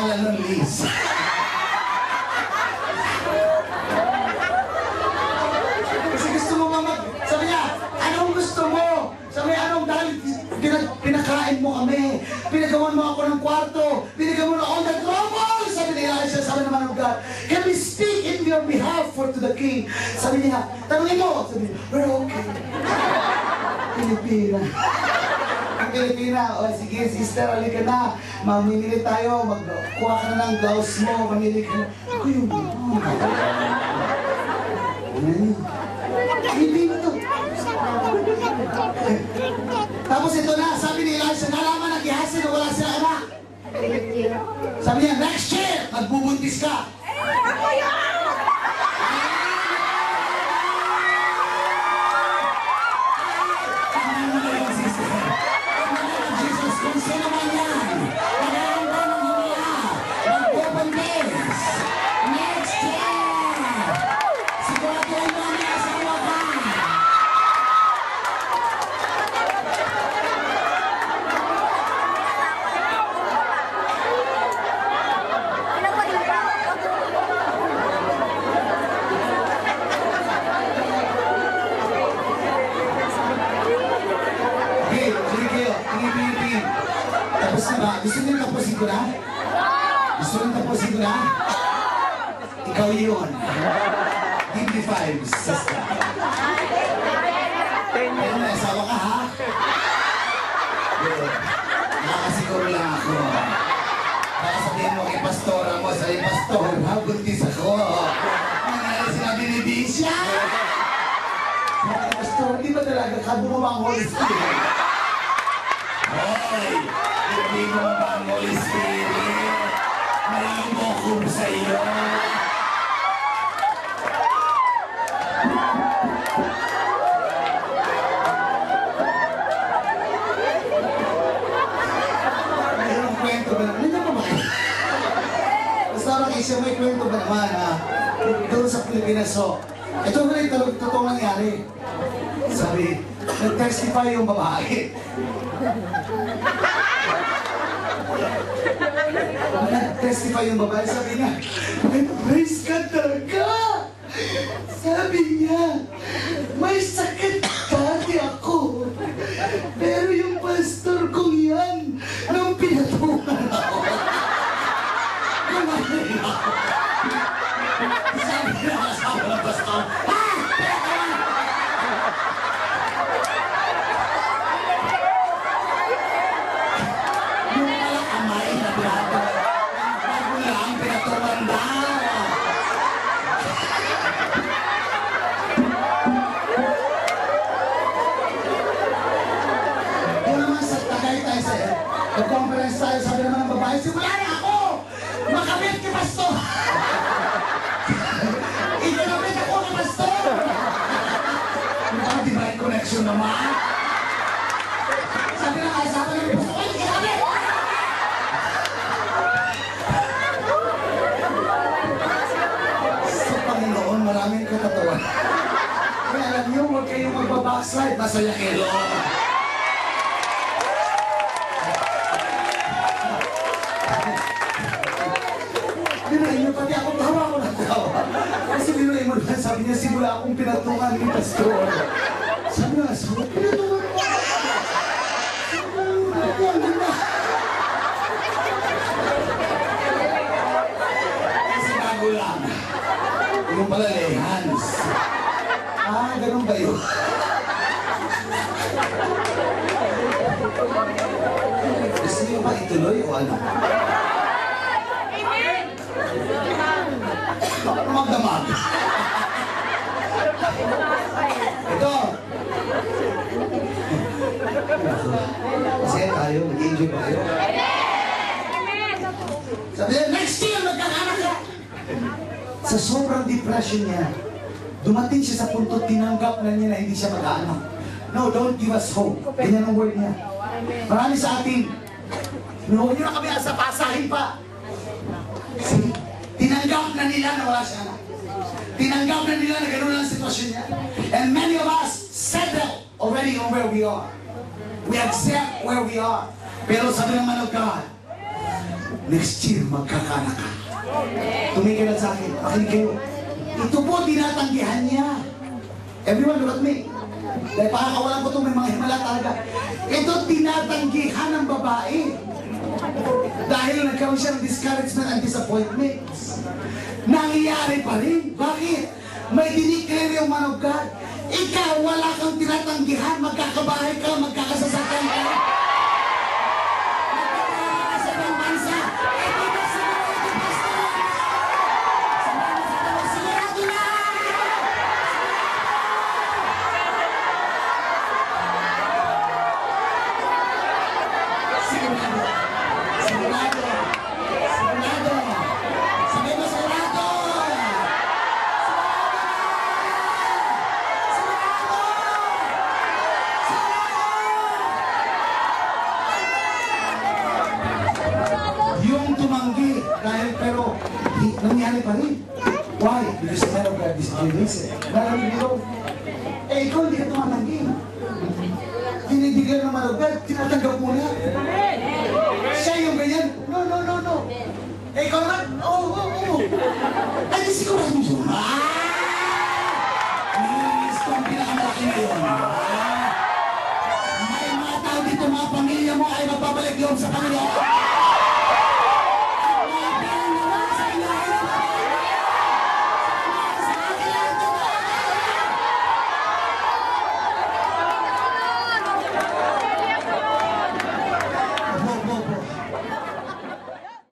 pangalan ng Liz. Kasi gusto mo sabi niya, anong gusto mo? Sabi niya, anong dahil pinakain mo kami, pinagawan mo ako ng kwarto, pinagawan mo na all the trouble. Sabi ni Elisha, sabi naman ng God, can we speak in your behalf for to the king? Sabi niya, tanongin mo. Sabi niya, we're okay. Pilipina. Ang Pilipina, o sige sister, halika na. Mamimili tayo, magkuha ka na ng blouse mo, mamili ka na. Ako yung Pilipina to. Tapos ito na, sabi ni Elisha, nalaman ng Gehazi na wala siya anak. Sabi niya, next year, magbubuntis ka. Ako yan! Kung sino man yan, naganda ng himala, magbubuntis. Next year, siguraduhin mo ang asawa ka. Okay, sige kayo, tingin. Tapos na ba? Gusto niyo tapusin ko na? Gusto niyo tapusin ko na? Ikaw yun. Give me 5, sister. Pero may asawa ka, ha? Good. Nakasiguro lang ako. Baka sabihin mo kay pastora mo, sabi, pastor, buntis ako. Nangyari sinabi ni Bisha. Sabi, pastor, di ba talaga kabungo ang Holy Spirit? Hoy! Hindi mo ba ang Holy Spirit? May umukom sa iyo. Mayroong kwento ba naman? Hindi ba ba? Basta lang isang may kwento ba naman, ha? Doon sa Pilipinas, so. Ito ba rin totoo nangyari? Sabi, nag-testify yung babae. Nag-testify yung babae, sabi niya, praise God talaga! Sabi niya, may sakit dati ako. Pero yung pastor kong yan, nung pinatungan ako, kumain ako. Sabi niya, kasama ng pastor, nag-conference tayo, sabi naman ng babae, simula na ako! Makabit kay pastor! Ikinabit ako kay pastor! Parang divine connection naman. Sabi na kaya sa akin ng pastor, ikinabit! Sa Panginoon, maraming katatawan. Kaya alam niyo, huwag kayong magbabackslide, masaya kayo. Binahin niyo, pati ako tawa ko ng tawa. Kasi binahin mo naman, sabi niya, simula akong pinatungan ni pastor. Sabi niya, sabi, pinatungan mo. Kasi bago lang. Yung pala, Hans. Ah, ganun ba yun? Gusto niyo ba ituloy o ano? Magdamag. Ito. Masaya tayo, mag-enjoy pa kayo. Sabi niya, next year, magkakanak ka. Sa sobrang depression niya, dumating siya sa punto, tinanggap na niya na hindi siya mag-aanak. No, don't give us hope. Ganyan ang word niya. Marami sa atin, huwag niyo na kami asapasahin pa. See? Tinanggap na nila na wala siya anak. Tinanggap na nila na gano'n lang ang sitwasyon niya. And many of us settle already on where we are. We accept where we are. Pero sabi ng man of God, next year magkakaanak ka. Tumigil lang sa akin. Makinig kayo. Ito po tinatanggihan niya. Everyone look at me. Dahil pakakawalan ko ito, may mga himala talaga. Ito tinatanggihan ng babae. Dahil nagkaroon siya ng discouragement and disappointments. Nangyayari pa rin. Bakit? May dinikleri yung man of God. Ikaw, wala kang tinatanggihan. Magkakabahay ka, magkakasasakyan ka. Magkakabahay ka sa ibang bansa. Ito na sigurado, pastor. Sigurado na! Sigurado. Sigurado. Sigurado. Sabi mo sigurado. Yung tumanggi, dahil pero nangyari pa rin. Why? Because the man of God is released. Maraming nilo. Eh, ikaw hindi ka tumatanggi. Binibigyan ng man of God, tinatanggap mo na. Siya yung ganyan. No, no, no, no. Eh, ikaw naman, oo. Ay, di sigurado yun. Ito ang pinakamalaki ngayon. May mga tao dito, mga pamilya mo ay mapabalik yun sa Panginoon.